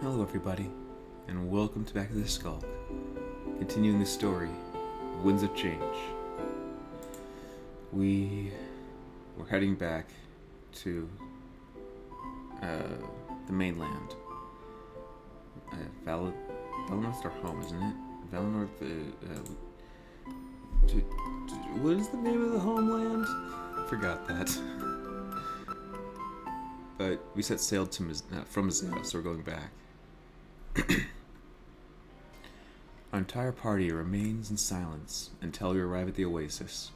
Hello everybody, and welcome to Back to the Skulk, continuing the story, Winds of Change. We're heading back to the mainland. Valenor's our home, isn't it? Valinor, what is the name of the homeland? Forgot that. But we set sail to from Azure, so we're going back. Our entire party remains in silence until we arrive at the oasis.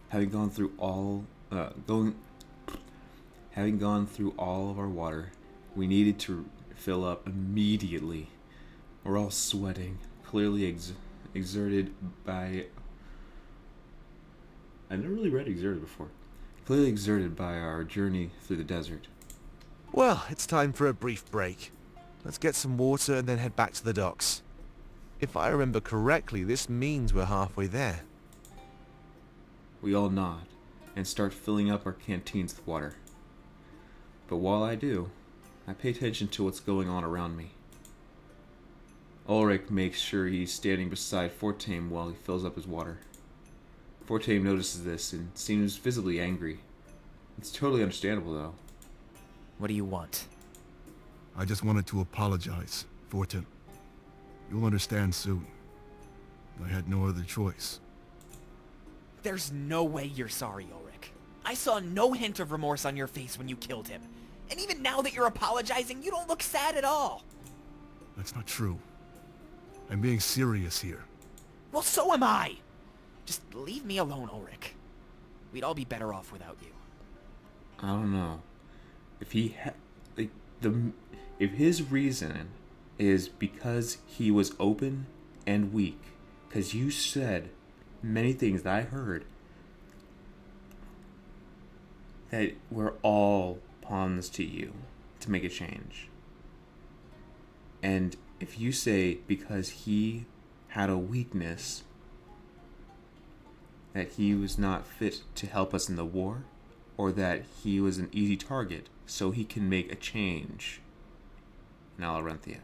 Having gone through all of our water, we needed to fill up immediately. We're all sweating, clearly exerted by... I've never really read exerted before. Clearly exerted by our journey through the desert. Well, it's time for a brief break. Let's get some water and then head back to the docks. If I remember correctly, this means we're halfway there. We all nod and start filling up our canteens with water. But while I do, I pay attention to what's going on around me. Ulrich makes sure he's standing beside Fortame while he fills up his water. Fortame notices this and seems visibly angry. It's totally understandable, though. What do you want? I just wanted to apologize, Fortin. You'll understand soon. I had no other choice. There's no way you're sorry, Ulrich. I saw no hint of remorse on your face when you killed him. And even now that you're apologizing, you don't look sad at all. That's not true. I'm being serious here. Well, so am I. Just leave me alone, Ulrich. We'd all be better off without you. I don't know. If if his reason is because he was open and weak, because you said many things that I heard that we're all pawns to you to make a change. And if you say because he had a weakness that he was not fit to help us in the war, or that he was an easy target so he can make a change in Alarenthia.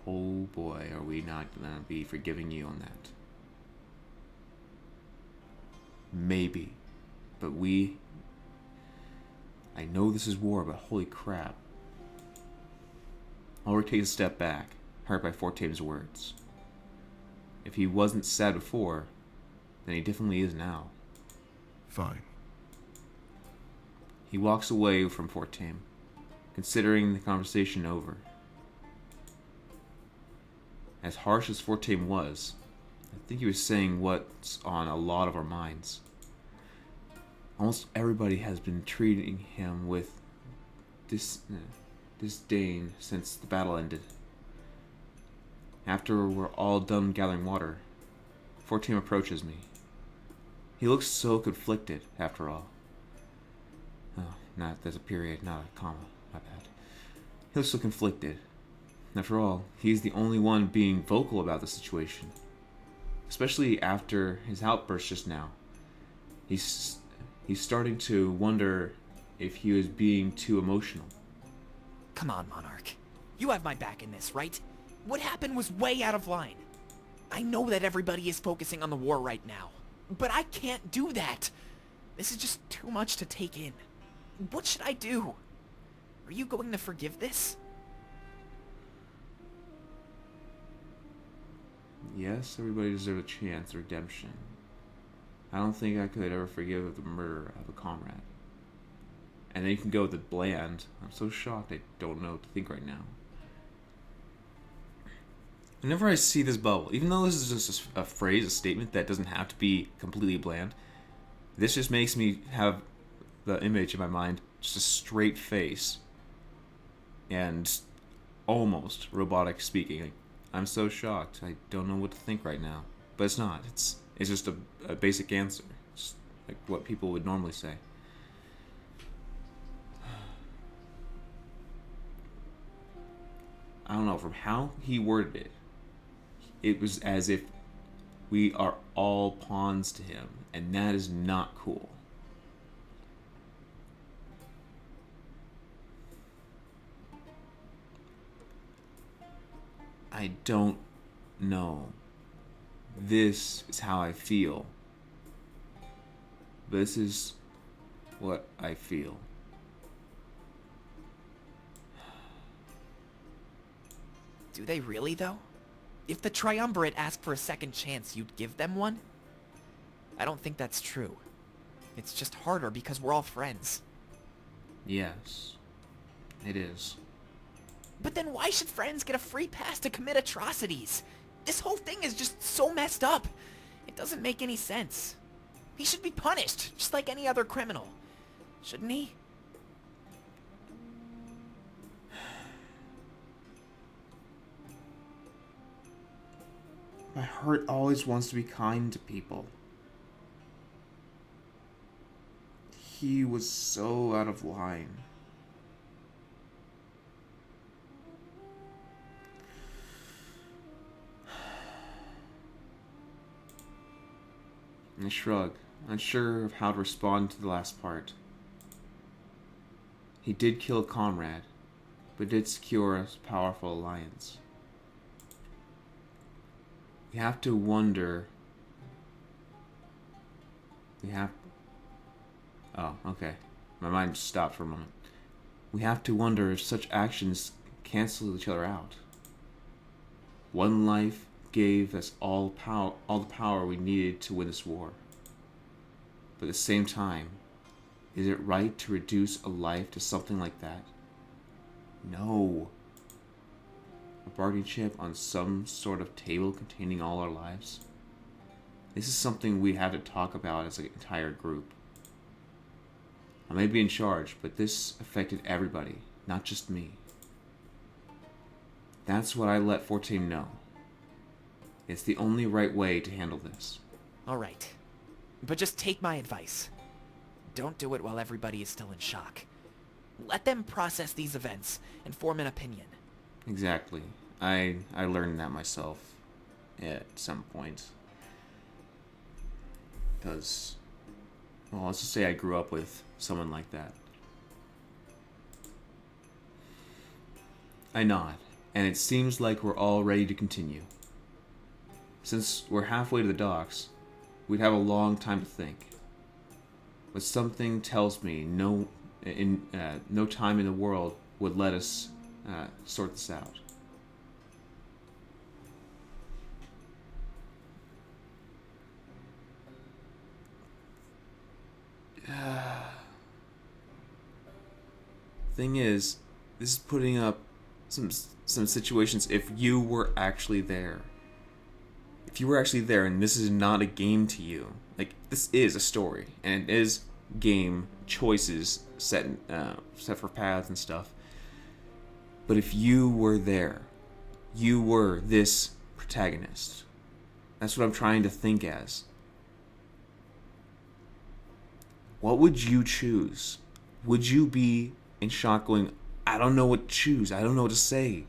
Oh boy, are we not going to be forgiving you on that. Maybe. But I know this is war, but holy crap. Ulrich takes a step back, hurt by Fortame's words. If he wasn't sad before, then he definitely is now. Fine. He walks away from Fortame, considering the conversation over. As harsh as Fortame was, I think he was saying what's on a lot of our minds. Almost everybody has been treating him with disdain since the battle ended. After we're all done gathering water, Fortame approaches me. He looks so conflicted, after all. Oh, there's a period, not a comma. My bad. He looks so conflicted. After all, he's the only one being vocal about the situation. Especially after his outburst just now. He's starting to wonder if he was being too emotional. Come on, Monarch. You have my back in this, right? What happened was way out of line. I know that everybody is focusing on the war right now, but I can't do that. This is just too much to take in. What should I do? Are you going to forgive this? Yes, everybody deserves a chance, redemption. I don't think I could ever forgive the murder of a comrade. And then you can go with the bland. I'm so shocked I don't know what to think right now. Whenever I see this bubble, even though this is just a phrase, a statement that doesn't have to be completely bland, this just makes me have the image in my mind, just a straight face and almost robotic speaking. Like, I'm so shocked. I don't know what to think right now. But it's not. It's just a basic answer. It's like what people would normally say. I don't know, from how he worded it, it was as if we are all pawns to him, and that is not cool. I don't know. This is how I feel. This is what I feel. Do they really, though? If the Triumvirate asked for a second chance, you'd give them one? I don't think that's true. It's just harder because we're all friends. Yes, it is. But then why should friends get a free pass to commit atrocities? This whole thing is just so messed up. It doesn't make any sense. He should be punished, just like any other criminal. Shouldn't he? My heart always wants to be kind to people. He was so out of line. I shrug, unsure of how to respond to the last part. He did kill a comrade, but did secure a powerful alliance. We have to wonder... Oh, okay. My mind just stopped for a moment. We have to wonder if such actions cancel each other out. One life gave us all the power we needed to win this war. But at the same time, is it right to reduce a life to something like that? No. A bargaining chip on some sort of table containing all our lives? This is something we have to talk about as an entire group. I may be in charge, but this affected everybody, not just me. That's what I let 14 know. It's the only right way to handle this. Alright. But just take my advice. Don't do it while everybody is still in shock. Let them process these events and form an opinion. Exactly. I learned that myself at some point. Because, well, let's just say I grew up with someone like that. I nod, and it seems like we're all ready to continue. Since we're halfway to the docks, we'd have a long time to think. But something tells me no time in the world would let us sort this out. Thing is, this is putting up some situations if you were actually there. If you were actually there and this is not a game to you, like, this is a story, and it is game choices set for paths and stuff. But if you were there, you were this protagonist. That's what I'm trying to think as. What would you choose? Would you be in shock going, I don't know what to choose, I don't know what to say?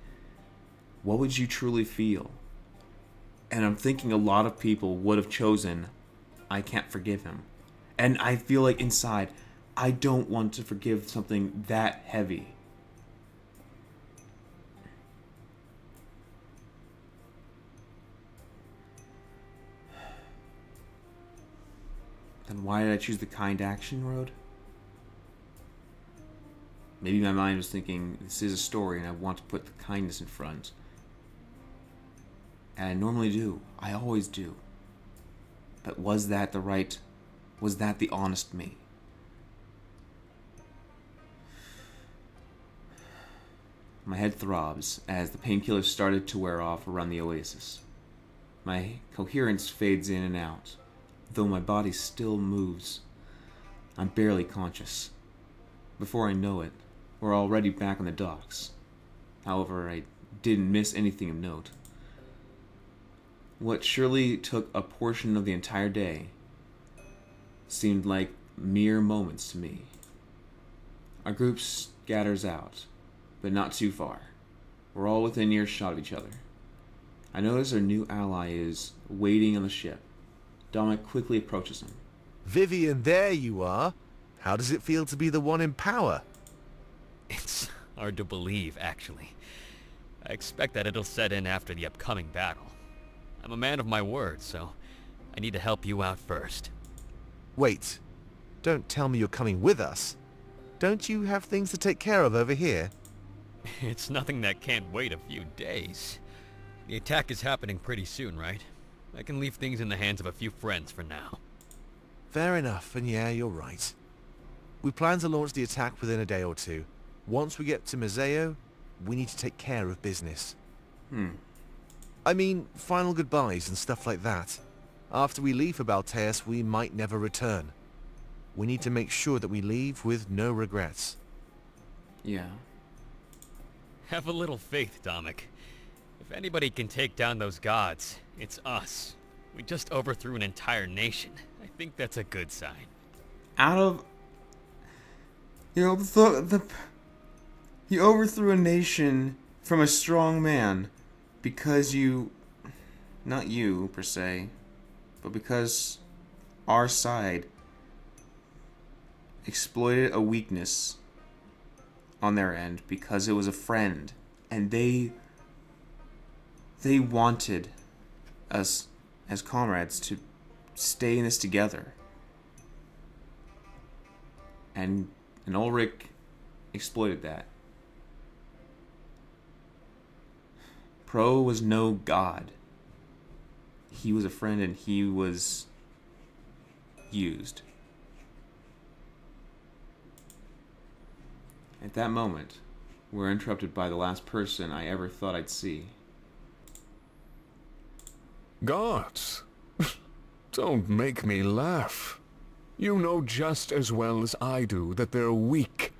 What would you truly feel? And I'm thinking a lot of people would have chosen, I can't forgive him. And I feel like inside, I don't want to forgive something that heavy. Then why did I choose the kind action road? Maybe my mind was thinking, this is a story and I want to put the kindness in front. And I normally do. I always do. But was that the honest me? My head throbs as the painkillers started to wear off around the oasis. My coherence fades in and out, though my body still moves. I'm barely conscious. Before I know it, we're already back on the docks. However, I didn't miss anything of note. What surely took a portion of the entire day seemed like mere moments to me. Our group scatters out, but not too far. We're all within earshot of each other. I notice our new ally is waiting on the ship. Dominic quickly approaches him. Vivian, there you are. How does it feel to be the one in power? It's hard to believe, actually. I expect that it'll set in after the upcoming battle. I'm a man of my word, so I need to help you out first. Wait, don't tell me you're coming with us. Don't you have things to take care of over here? It's nothing that can't wait a few days. The attack is happening pretty soon, right? I can leave things in the hands of a few friends for now. Fair enough, and yeah, you're right. We plan to launch the attack within a day or two. Once we get to Museo, we need to take care of business. I mean, final goodbyes and stuff like that. After we leave for Balteus, we might never return. We need to make sure that we leave with no regrets. Yeah. Have a little faith, Dominic. If anybody can take down those gods, it's us. We just overthrew an entire nation. I think that's a good sign. Out of... You know, he overthrew a nation from a strong man because you... Not you, per se, but because our side exploited a weakness on their end because it was a friend, and they wanted us as comrades to stay in this together. And Ulrich exploited that. Pro was no god. He was a friend and he was used. At that moment, we're interrupted by the last person I ever thought I'd see. Gods, don't make me laugh. You know just as well as I do that they're weak,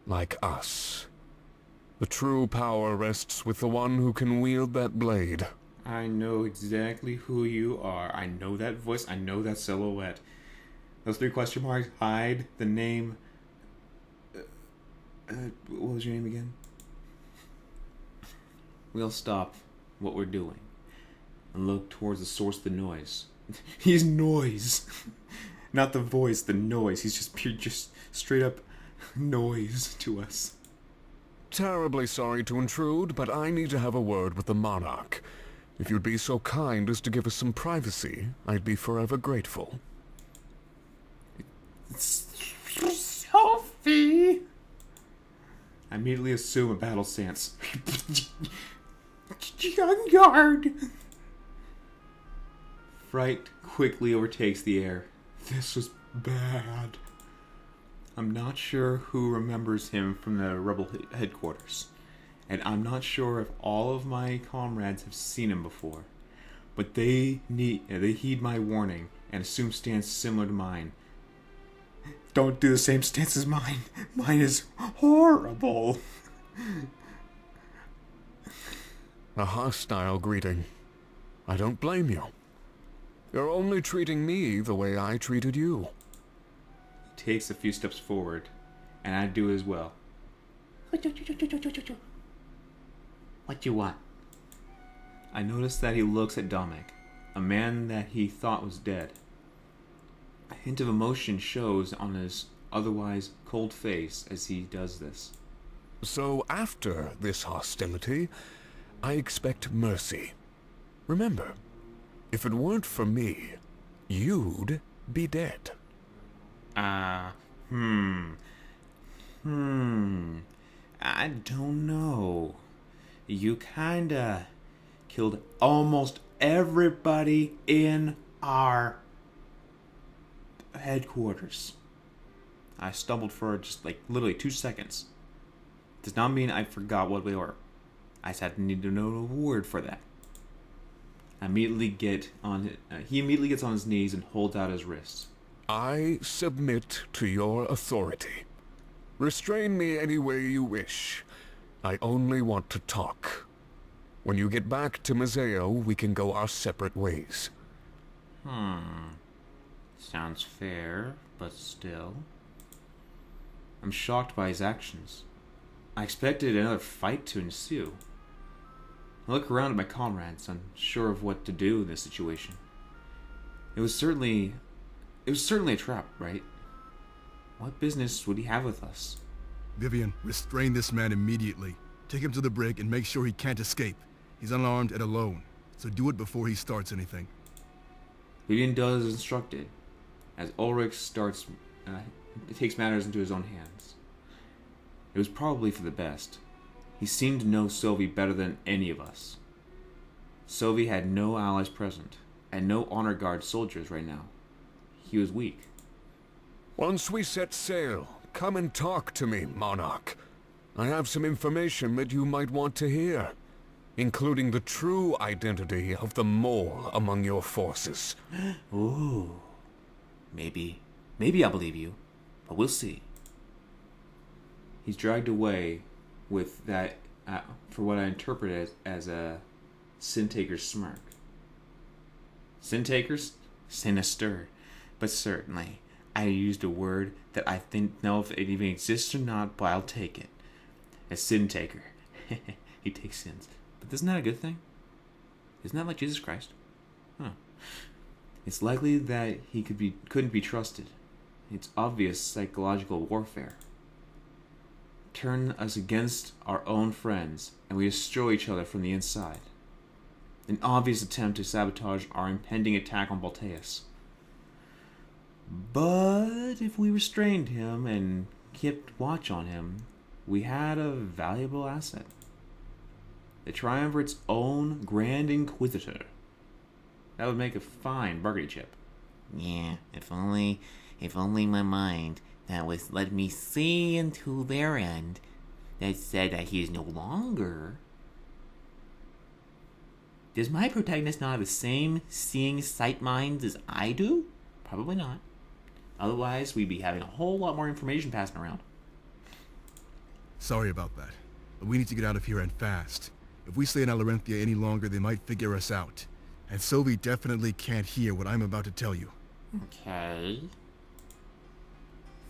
like us. The true power rests with the one who can wield that blade. I know exactly who you are. I know that voice. I know that silhouette. Those 3 question marks hide the name. What was your name again? We'll stop what we're doing and look towards the source of the noise. He's noise. Not the voice, the noise. He's just pure, just straight up noise to us. Terribly sorry to intrude, but I need to have a word with the monarch. If you'd be so kind as to give us some privacy, I'd be forever grateful. Sophie! I immediately assume a battle stance. Young guard! Fright quickly overtakes the air. This was bad. I'm not sure who remembers him from the rebel headquarters, and I'm not sure if all of my comrades have seen him before, but they heed my warning and assume stance similar to mine. Don't do the same stance as mine. Mine is horrible. A hostile greeting. I don't blame you. You're only treating me the way I treated you. He takes a few steps forward, and I do as well. What you want? I notice that he looks at Dominic, a man that he thought was dead. A hint of emotion shows on his otherwise cold face as he does this. So after this hostility, I expect mercy. Remember, if it weren't for me, you'd be dead. I don't know. You kinda killed almost everybody in our headquarters. I stumbled for just literally 2 seconds. Does not mean I forgot what we were. I just had to need to know a word for that. He immediately gets on his knees and holds out his wrists. I submit to your authority. Restrain me any way you wish. I only want to talk. When you get back to Museo, we can go our separate ways. Sounds fair, but still. I'm shocked by his actions. I expected another fight to ensue. I look around at my comrades, unsure of what to do in this situation. It was certainly a trap, right? What business would he have with us? Vivian, restrain this man immediately. Take him to the brig and make sure he can't escape. He's unarmed and alone, so do it before he starts anything. Vivian does as instructed, as Ulrich takes matters into his own hands. It was probably for the best. He seemed to know Sylvie better than any of us. Sylvie had no allies present, and no honor guard soldiers right now. He was weak. Once we set sail, come and talk to me, Monarch. I have some information that you might want to hear, including the true identity of the mole among your forces. Ooh. Maybe I'll believe you, but we'll see. He's dragged away with that, for what I interpret as a sin taker's smirk. Sin takers? Sinister. But certainly, I used a word that I think know if it even exists or not, but I'll take it. A sin taker. He takes sins. But isn't that a good thing? Isn't that like Jesus Christ? Huh. It's likely that he couldn't be trusted. It's obvious psychological warfare. Turn us against our own friends, and we destroy each other from the inside. An obvious attempt to sabotage our impending attack on Balteus. But if we restrained him and kept watch on him, we had a valuable asset. The Triumvirate's own Grand Inquisitor. That would make a fine burgundy chip. Yeah, if only my mind that was let me see into their end that said that he is no longer. Does my protagonist not have the same seeing sight minds as I do? Probably not. Otherwise, we'd be having a whole lot more information passing around. Sorry about that, but we need to get out of here and fast. If we stay in Alarenthia any longer, they might figure us out. And Sylvie definitely can't hear what I'm about to tell you. Okay.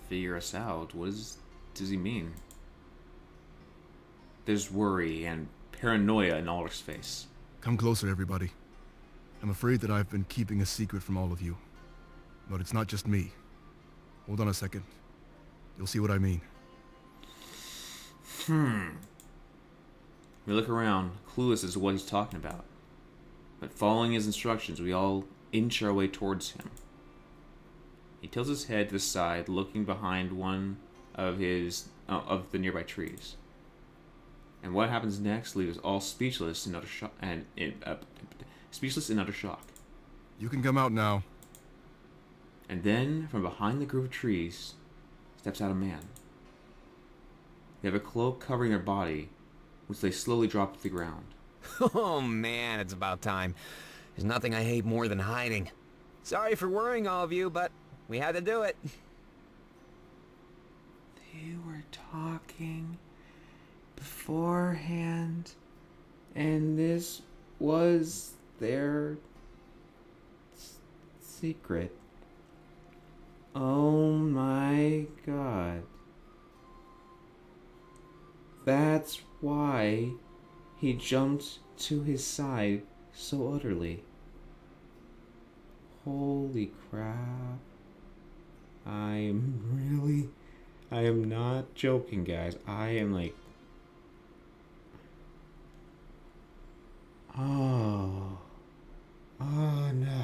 Figure us out? What does he mean? There's worry and paranoia in Ulrich's face. Come closer, everybody. I'm afraid that I've been keeping a secret from all of you. But it's not just me. Hold on a second. You'll see what I mean. We look around, clueless as to what he's talking about. But following his instructions, we all inch our way towards him. He tilts his head to the side, looking behind one of the nearby trees. And what happens next leaves us all speechless in utter shock. You can come out now. And then, from behind the group of trees, steps out a man. They have a cloak covering their body, which they slowly drop to the ground. Oh man, it's about time. There's nothing I hate more than hiding. Sorry for worrying all of you, but we had to do it. They were talking beforehand, and this was their secret. Oh my god. That's why he jumped to his side so utterly. Holy crap. I am not joking, guys. I am like... Oh no.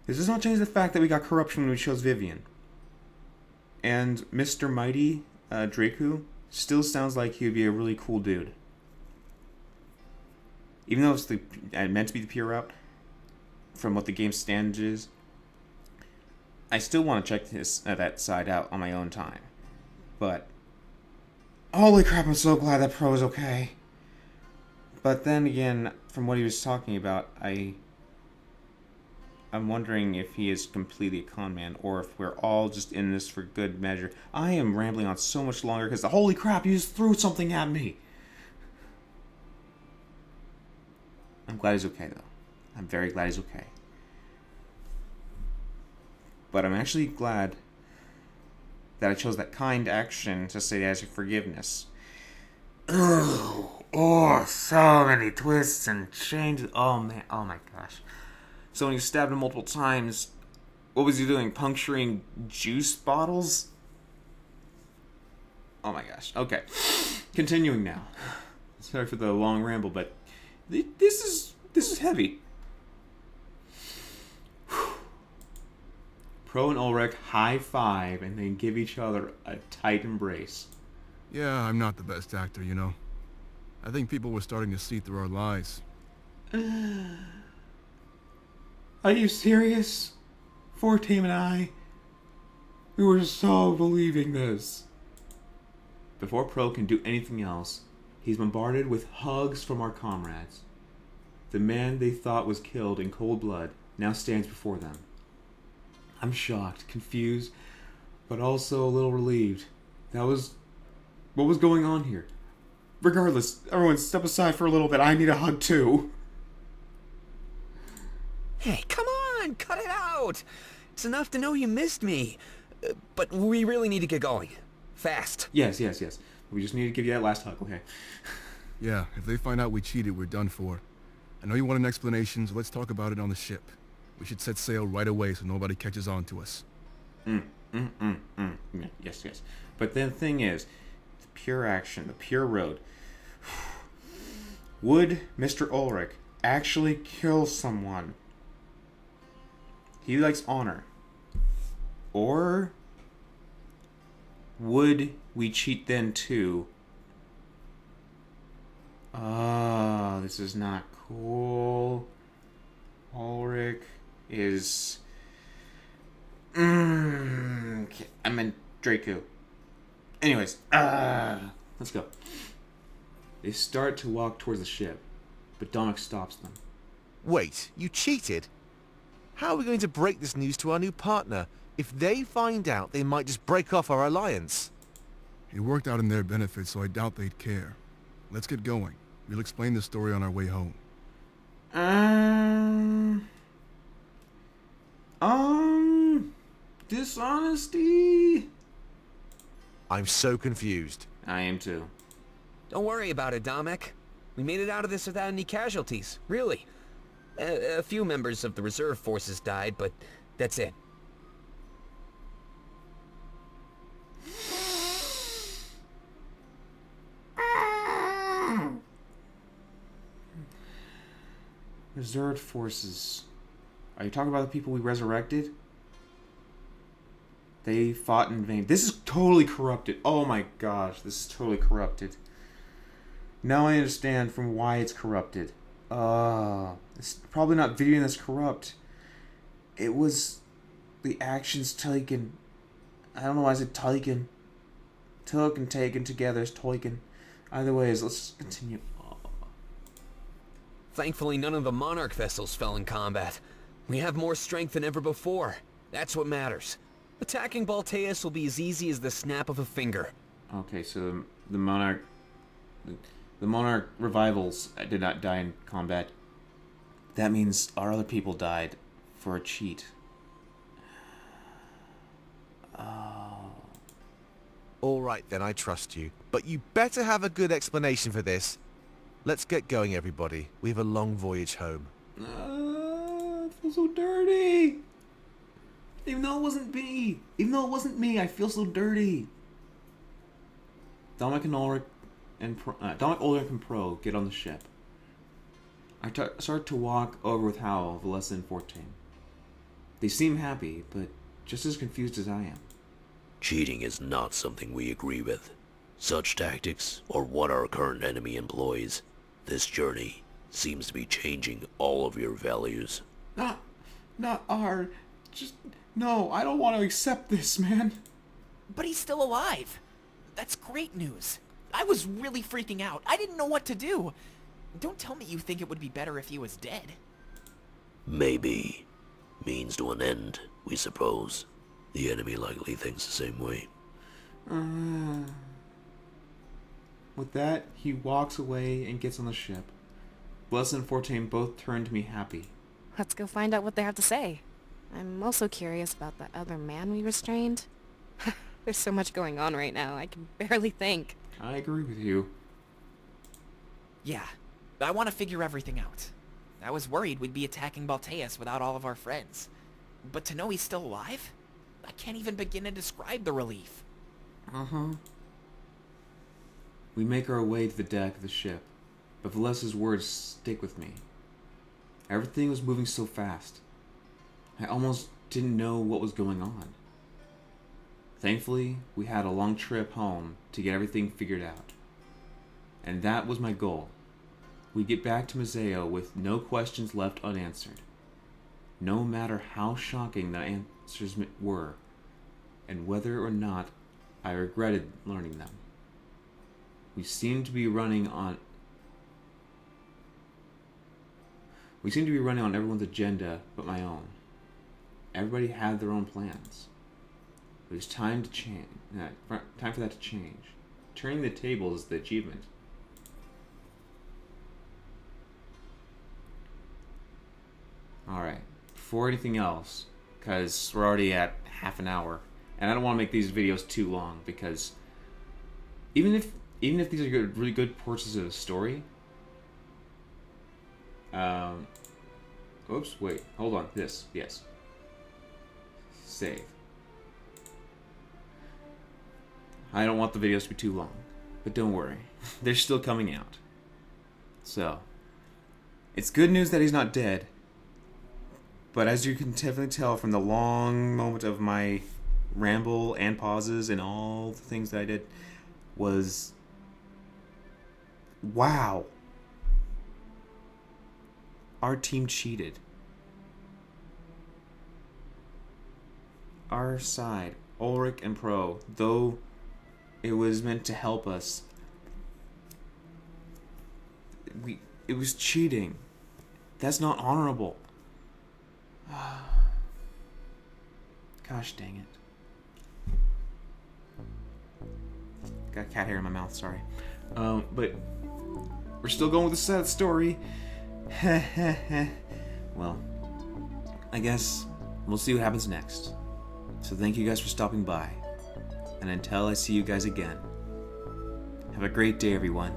This does not change the fact that we got corruption when we chose Vivian. And Mr. Mighty, Draku, still sounds like he would be a really cool dude. Even though it's meant to be the pure route, from what the game standard is, I still want to check that side out on my own time. But, holy crap, I'm so glad that Pro is okay. But then again, from what he was talking about, I'm wondering if he is completely a con man, or if we're all just in this for good measure. I am rambling on so much longer because holy crap, you just threw something at me. I'm glad he's okay, though. I'm very glad he's okay. But I'm actually glad that I chose that kind action to say as forgiveness. Oh, so many twists and changes. Oh man, oh my gosh. So when you stabbed him multiple times, What was he doing? Puncturing juice bottles? Oh my gosh. Okay. Continuing now. Sorry for the long ramble, but this is heavy. Pro and Ulrich high five and then give each other a tight embrace. Yeah, I'm not the best actor, you know. I think people were starting to see through our lies. Are you serious? 4Team and I, we were so believing this. Before Pro can do anything else, he's bombarded with hugs from our comrades. The man they thought was killed in cold blood now stands before them. I'm shocked, confused, but also a little relieved. What was going on here? Regardless, everyone step aside for a little bit. I need a hug too. Hey, come on, cut it out. It's enough to know you missed me. But we really need to get going. Fast. Yes. We just need to give you that last hug, okay? Yeah, if they find out we cheated, we're done for. I know you want an explanation, so let's talk about it on the ship. We should set sail right away so nobody catches on to us. Yes. But the thing is, the pure action, the pure road. Would Mr. Ulrich actually kill someone? He likes honor. Or would we cheat then too? This is not cool. Ulrich is... okay, I meant Draco. Anyways, let's go. They start to walk towards the ship, but Dominic stops them. Wait, you cheated? How are we going to break this news to our new partner? If they find out, they might just break off our alliance. It worked out in their benefit, so I doubt they'd care. Let's get going. We'll explain the story on our way home. Dishonesty? I'm so confused. I am too. Don't worry about it, Dominic. We made it out of this without any casualties, really. A few members of the reserve forces died, but that's it. Reserved forces. Are you talking about the people we resurrected? They fought in vain. This is totally corrupted. Oh my gosh, this is totally corrupted. Now I understand from why it's corrupted. It's probably not viewing as corrupt. It was the actions taken. I don't know why I said taken. Took and taken together is taken. Either way, let's continue. Thankfully, none of the Monarch vessels fell in combat. We have more strength than ever before. That's what matters. Attacking Balteus will be as easy as the snap of a finger. Okay, so the Monarch revivals did not die in combat. That means our other people died for a cheat. All right, then, I trust you. But you better have a good explanation for this. Let's get going, everybody. We have a long voyage home. I feel so dirty. Even though it wasn't me, I feel so dirty. Dominic and Ulrich and Pro get on the ship. I start to walk over with Howell, Valessa, and 14. They seem happy, but just as confused as I am. Cheating is not something we agree with. Such tactics are what our current enemy employs. This journey seems to be changing all of your values. Not our... Just... No, I don't want to accept this, man. But he's still alive. That's great news. I was really freaking out. I didn't know what to do. Don't tell me you think it would be better if he was dead. Maybe. Means to an end, we suppose. The enemy likely thinks the same way. With that, he walks away and gets on the ship. Bless and 14 both turn to me happy. Let's go find out what they have to say. I'm also curious about that other man we restrained. There's so much going on right now, I can barely think. I agree with you. Yeah, I want to figure everything out. I was worried we'd be attacking Balteus without all of our friends. But to know he's still alive? I can't even begin to describe the relief. Uh-huh. We make our way to the deck of the ship, but Valesa's words stick with me. Everything was moving so fast. I almost didn't know what was going on. Thankfully, we had a long trip home to get everything figured out. And that was my goal. We'd get back to Mazeo with no questions left unanswered. No matter how shocking the answers were, and whether or not I regretted learning them. We seemed to be running on everyone's agenda but my own. Everybody had their own plans. It was time to change. Time for that to change. Turning the tables is the achievement. Alright, before anything else, because we're already at half an hour, and I don't want to make these videos too long, because even if these are good, really good portions of the story, oops, wait, hold on, yes, save. I don't want the videos to be too long, but don't worry, they're still coming out. So, it's good news that he's not dead, but as you can definitely tell from the long moment of my ramble and pauses and all the things that I did, was wow. Our team cheated. Our side, Ulrich and Pro, though it was meant to help us, it was cheating. That's not honorable. Gosh dang it. Got cat hair in my mouth, sorry. But we're still going with the sad story. Well, I guess we'll see what happens next. So thank you guys for stopping by. And until I see you guys again, have a great day, everyone.